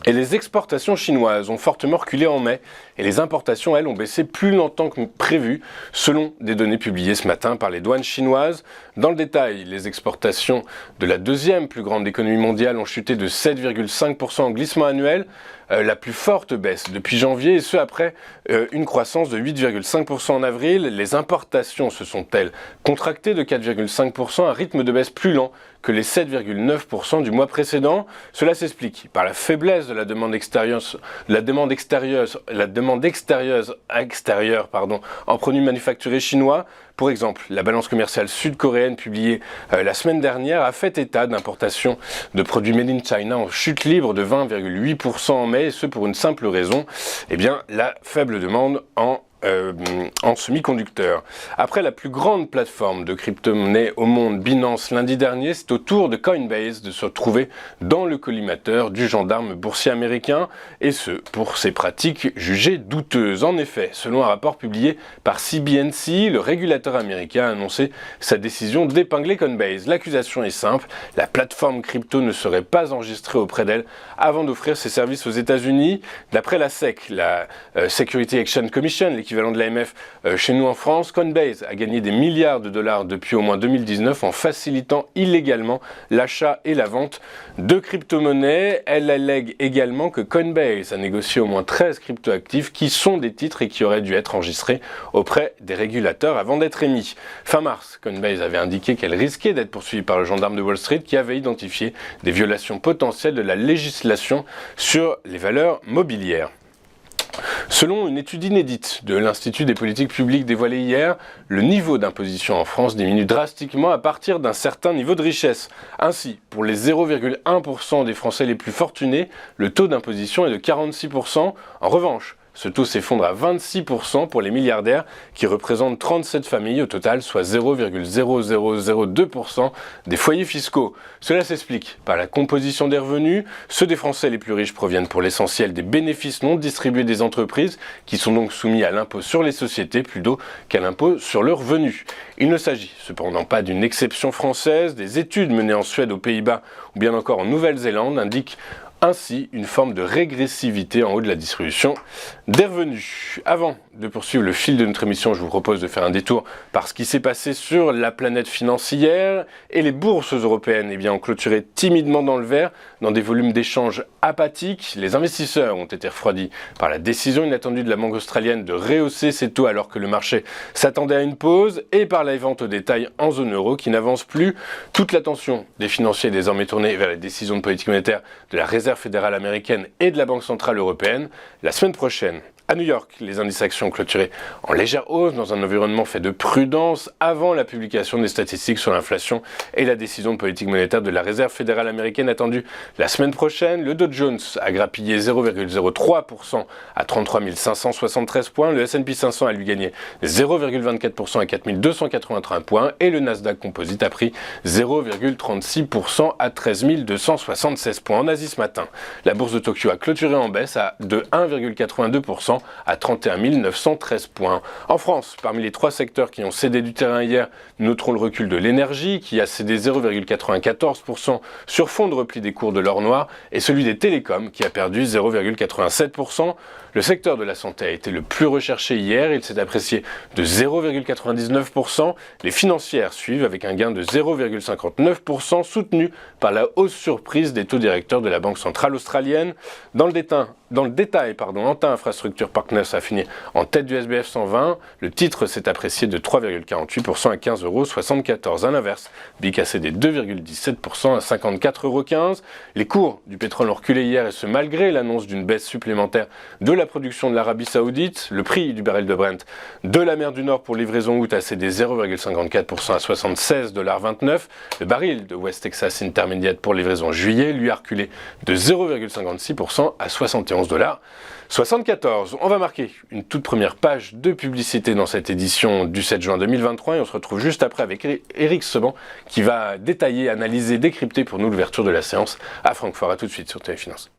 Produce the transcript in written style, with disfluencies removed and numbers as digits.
Et les exportations chinoises ont fortement reculé en mai et les importations, elles, ont baissé plus longtemps que prévu, selon des données publiées ce matin par les douanes chinoises. Dans le détail, les exportations de la deuxième plus grande économie mondiale ont chuté de 7,5% en glissement annuel, la plus forte baisse depuis janvier, et ce après une croissance de 8,5% en avril. Les importations se sont-elles contractées de 4,5%, un rythme de baisse plus lent que les 7,9% du mois précédent. Cela s'explique par la faiblesse de la demande extérieure en produits manufacturés chinois. Pour exemple, la balance commerciale sud-coréenne publiée la semaine dernière a fait état d'importations de produits made in China en chute libre de 20,8% en mai, et ce pour une simple raison, la faible demande en semi-conducteurs. Après la plus grande plateforme de crypto-monnaie au monde, Binance, lundi dernier, c'est au tour de Coinbase de se retrouver dans le collimateur du gendarme boursier américain, et ce, pour ses pratiques jugées douteuses. En effet, selon un rapport publié par CNBC, le régulateur américain a annoncé sa décision d'épingler Coinbase. L'accusation est simple, la plateforme crypto ne serait pas enregistrée auprès d'elle avant d'offrir ses services aux États-Unis. D'après la SEC, la Security Exchange Commission, l'équivalent de l'AMF chez nous en France, Coinbase a gagné des milliards de dollars depuis au moins 2019 en facilitant illégalement l'achat et la vente de crypto-monnaies. Elle allègue également que Coinbase a négocié au moins 13 crypto-actifs qui sont des titres et qui auraient dû être enregistrés auprès des régulateurs avant d'être émis. Fin mars, Coinbase avait indiqué qu'elle risquait d'être poursuivie par le gendarme de Wall Street qui avait identifié des violations potentielles de la législation sur les valeurs mobilières. Selon une étude inédite de l'Institut des politiques publiques dévoilée hier, le niveau d'imposition en France diminue drastiquement à partir d'un certain niveau de richesse. Ainsi, pour les 0,1% des Français les plus fortunés, le taux d'imposition est de 46%. En revanche, ce taux s'effondre à 26% pour les milliardaires qui représentent 37 familles au total, soit 0,0002% des foyers fiscaux. Cela s'explique par la composition des revenus. Ceux des Français les plus riches proviennent pour l'essentiel des bénéfices non distribués des entreprises qui sont donc soumis à l'impôt sur les sociétés plutôt qu'à l'impôt sur le revenu. Il ne s'agit cependant pas d'une exception française. Des études menées en Suède, aux Pays-Bas ou bien encore en Nouvelle-Zélande indiquent ainsi une forme de régressivité en haut de la distribution des revenus. Avant de poursuivre le fil de notre émission, je vous propose de faire un détour par ce qui s'est passé sur la planète financière, et les bourses européennes ont clôturé timidement dans le vert, dans des volumes d'échanges apathiques. Les investisseurs ont été refroidis par la décision inattendue de la Banque australienne de rehausser ses taux alors que le marché s'attendait à une pause, et par la vente au détail en zone euro qui n'avance plus. Toute l'attention des financiers est désormais tournée vers les décisions de politique monétaire de la Réserve fédérale américaine et de la Banque centrale européenne la semaine prochaine. À New York, les indices actions ont clôturé en légère hausse dans un environnement fait de prudence avant la publication des statistiques sur l'inflation et la décision de politique monétaire de la Réserve fédérale américaine attendue la semaine prochaine. Le Dow Jones a grappillé 0,03% à 33 573 points. Le S&P 500 a lui gagné 0,24% à 4 283 points. Et le Nasdaq Composite a pris 0,36% à 13 276 points. En Asie ce matin, la bourse de Tokyo a clôturé en baisse de 1,82% à 31 913 points. En France, parmi les trois secteurs qui ont cédé du terrain hier, notons le recul de l'énergie qui a cédé 0,94% sur fond de repli des cours de l'or noir, et celui des télécoms qui a perdu 0,87%. Le secteur de la santé a été le plus recherché hier, il s'est apprécié de 0,99%. Les financières suivent avec un gain de 0,59% soutenu par la hausse surprise des taux directeurs de la Banque centrale australienne. Dans le détail, Antin Infrastructure Partners a fini en tête du SBF 120. Le titre s'est apprécié de 3,48% à 15,74 €. À l'inverse, BIC a cédé 2,17% à 54,15 €. Les cours du pétrole ont reculé hier, et ce malgré l'annonce d'une baisse supplémentaire de la production de l'Arabie Saoudite. Le prix du baril de Brent de la mer du Nord pour livraison août a cédé 0,54% à 76,29 $. Le baril de West Texas Intermediate pour livraison juillet lui a reculé de 0,56% à 71,74 $. On va marquer une toute première page de publicité dans cette édition du 7 juin 2023 et on se retrouve juste après avec Eric Seban qui va détailler, analyser, décrypter pour nous l'ouverture de la séance à Francfort. A tout de suite sur Téléfinance.